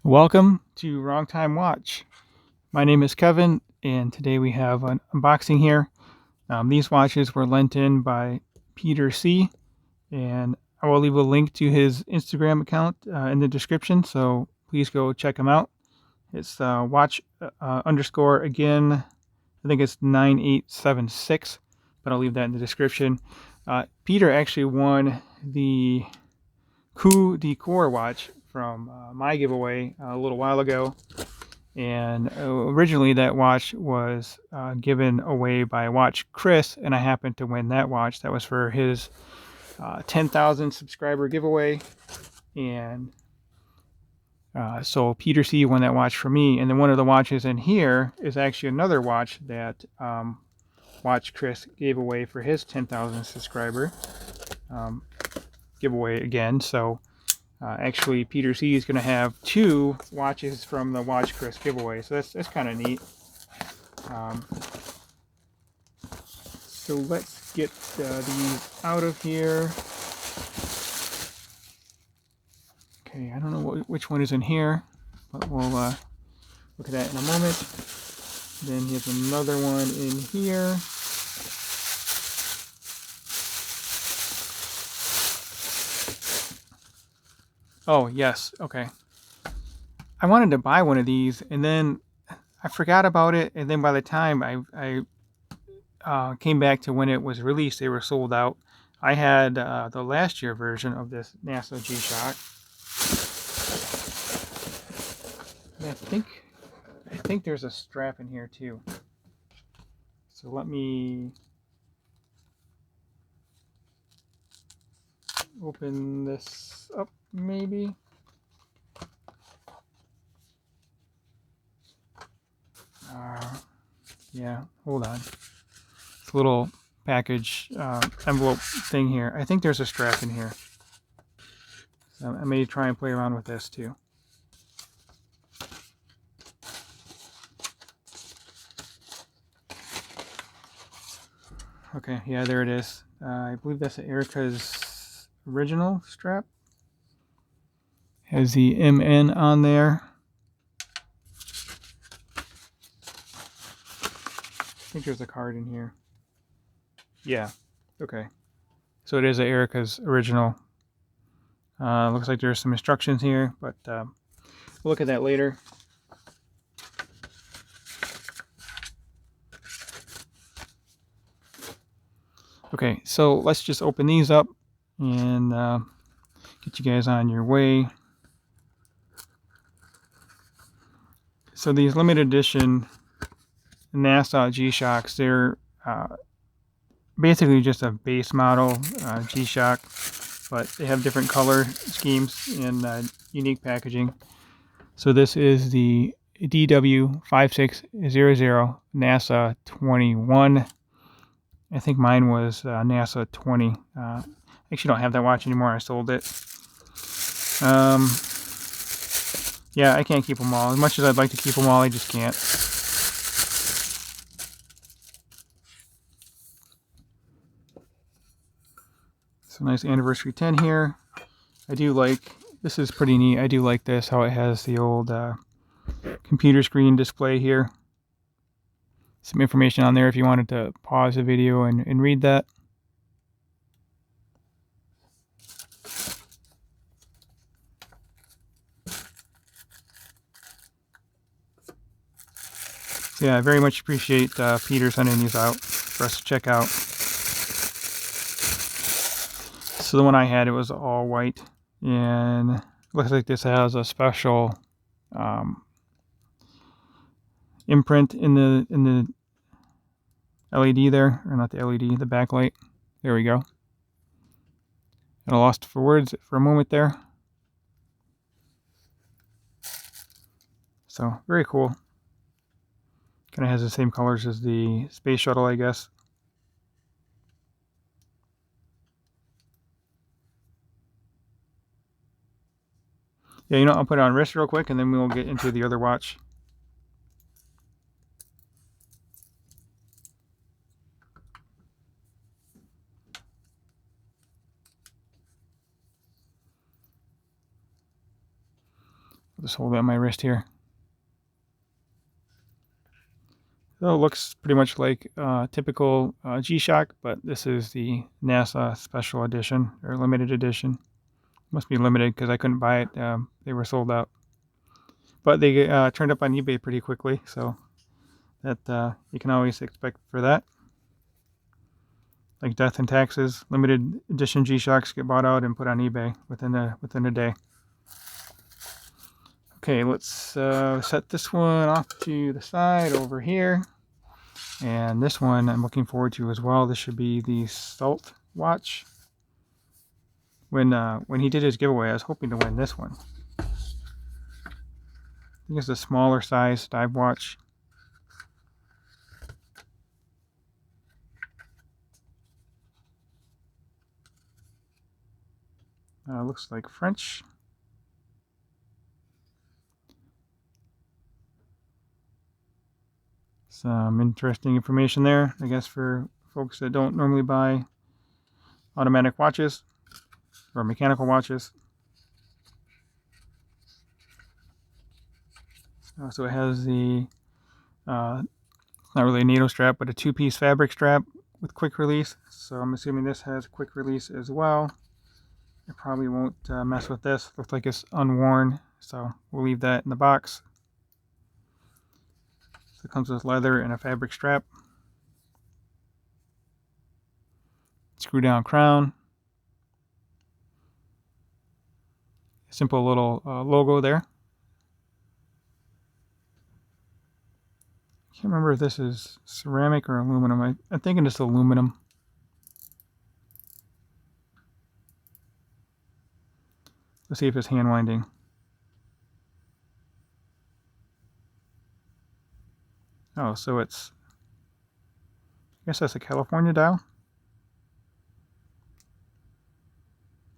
Welcome to Wrong Time Watch. My name is Kevin, and today we have an unboxing here. These watches were lent in by Peter C, and I will leave a link to his Instagram account in the description, so please go check him out. It's watch underscore again, I think it's 9876, but I'll leave that in the description. Peter actually won the Coup de Coeur watch from my giveaway a little while ago, and originally that watch was given away by Watch Chris, and I happened to win that watch. That was for his 10,000 subscriber giveaway, and so Peter C won that watch for me. And then one of the watches in here is actually another watch that Watch Chris gave away for his 10,000 subscriber giveaway again. So actually, Peter C is going to have two watches from the Watch Chris giveaway, so that's kind of neat. So let's get these out of here. Okay, I don't know which one is in here, but we'll look at that in a moment. Then here's another one in here. Oh, yes, okay. I wanted to buy one of these, and then I forgot about it, and then by the time I came back to when it was released, they were sold out. I had the last year version of this NASA G-Shock. I think there's a strap in here too. So let me open this up, maybe. Yeah, hold on. This little package envelope thing here. I think there's a strap in here. So I may try and play around with this too. Okay, yeah, there it is. I believe that's Erica's original strap. Has the MN on there. I think there's a card in here. Yeah, okay. So it is Erica's original. Looks like there's some instructions here, but we'll look at that later. Okay, so let's just open these up and get you guys on your way. So these limited edition NASA G-Shocks, they're basically just a base model G-Shock, but they have different color schemes and unique packaging. So this is the DW5600 NASA 21. I think mine was NASA 20. I actually don't have that watch anymore. I sold it. Yeah, I can't keep them all. As much as I'd like to keep them all, I just can't. So nice anniversary 10 here. I do like, this is pretty neat. I do like this, how it has the old computer screen display here. Some information on there if you wanted to pause the video and read that. So yeah, I very much appreciate Peter sending these out for us to check out. So the one I had, it was all white, and it looks like this has a special imprint in the LED there, or not the LED, the backlight. There we go. And I lost for words for a moment there. So very cool. Kind of has the same colors as the space shuttle, I guess. Yeah, you know, I'll put it on wrist real quick, and then we'll get into the other watch. I'll just hold it on my wrist here. So it looks pretty much like typical G-Shock, but this is the NASA Special Edition or Limited Edition. Must be limited because I couldn't buy it. They were sold out. But they turned up on eBay pretty quickly, so that you can always expect for that. Like death and taxes, limited edition G-Shocks get bought out and put on eBay within a day. Okay, let's set this one off to the side over here. And this one I'm looking forward to as well. This should be the Salt watch. When he did his giveaway, I was hoping to win this one. I think it's a smaller size dive watch. Looks like French. Some interesting information there, I guess, for folks that don't normally buy automatic watches or mechanical watches. So it has the, not really a NATO strap, but a two-piece fabric strap with quick release. So I'm assuming this has quick release as well. I probably won't mess with this. Looks like it's unworn, so we'll leave that in the box. So it comes with leather and a fabric strap. Screw down crown. Simple little logo there. Can't remember if this is ceramic or aluminum. I'm thinking it's aluminum. Let's see if it's hand winding. Oh, so it's, I guess that's a California dial.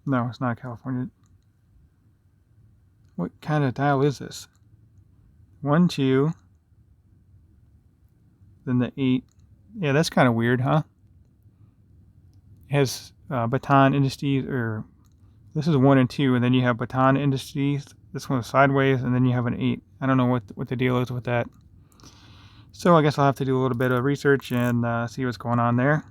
No, it's not a California. What kind of dial is this? 1, 2, then the 8. Yeah, that's kind of weird, huh? It has baton indices, or this is 1 and 2, and then you have baton indices. This one's sideways, and then you have an 8. I don't know what the deal is with that. So I guess I'll have to do a little bit of research and see what's going on there.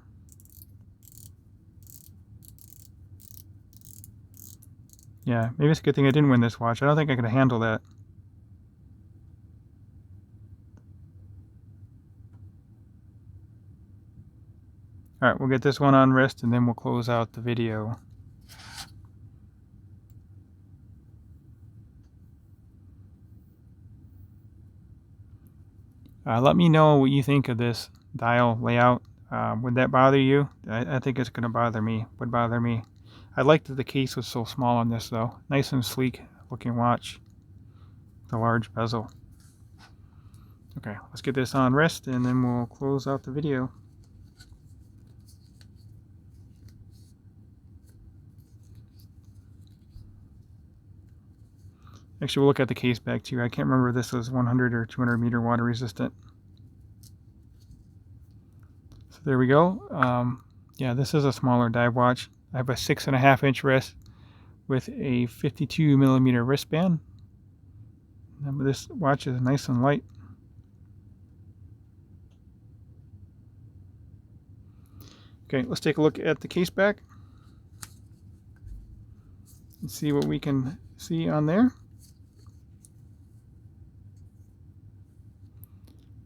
Yeah, maybe it's a good thing I didn't win this watch. I don't think I could handle that. Alright, we'll get this one on wrist and then we'll close out the video. Let me know what you think of this dial layout. Would that bother you? I think it's going to bother me. Would bother me. I liked that the case was so small on this though. Nice and sleek looking watch. The large bezel. Okay, let's get this on wrist and then we'll close out the video. Actually, we'll look at the case back too. I can't remember if this was 100 or 200 meter water resistant. So there we go. Yeah, this is a smaller dive watch. I have a 6.5 inch wrist with a 52 millimeter wristband. This watch is nice and light. Okay, let's take a look at the case back and see what we can see on there.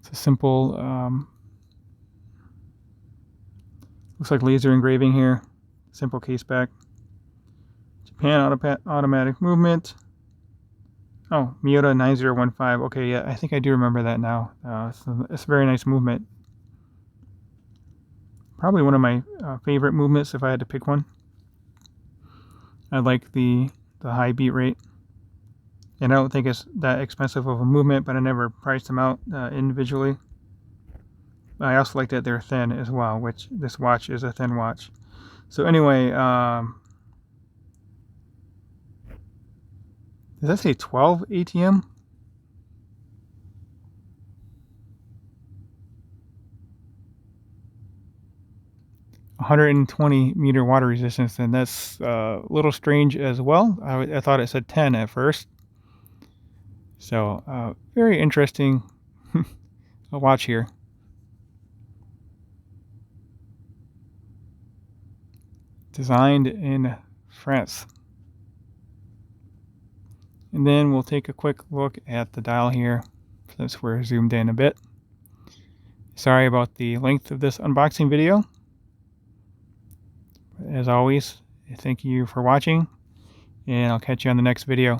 It's a simple, looks like laser engraving here. Simple case back. Japan automatic movement. Oh, Miyota 9015. Okay, yeah, I think I do remember that now. It's a very nice movement. Probably one of my favorite movements if I had to pick one. I like the high beat rate. And I don't think it's that expensive of a movement, but I never priced them out individually. I also like that they're thin as well, which this watch is a thin watch. So anyway, does that say 12 ATM? "120 meter water resistance," and that's a little strange as well. I thought it said 10 at first. So very interesting watch here. Designed in France. And then we'll take a quick look at the dial here since we're zoomed in a bit. Sorry about the length of this unboxing video. As always, thank you for watching, and I'll catch you on the next video.